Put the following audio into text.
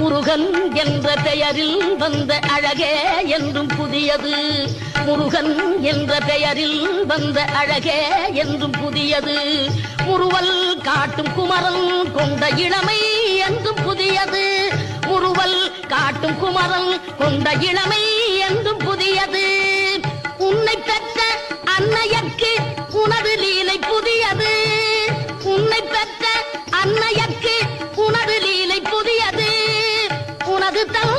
முருகன் என்ற பெயரில் வந்த அழகே என்றும் புதியது. முருகன் என்ற பெயரில் வந்த அழகே என்றும் புதியது. முறுவல் காட்டும் குமரன் கொண்ட இளமை என்றும் புதியது. முறுவல் காட்டும் குமரன் கொண்ட இளமை என்றும் புதியது. உன்னை பெற்ற அன்னையற்கு உனது லீலை புதியது. உன்னை பெற்ற அன்னையற்கு உனது லீலை புதியது. உனது தம்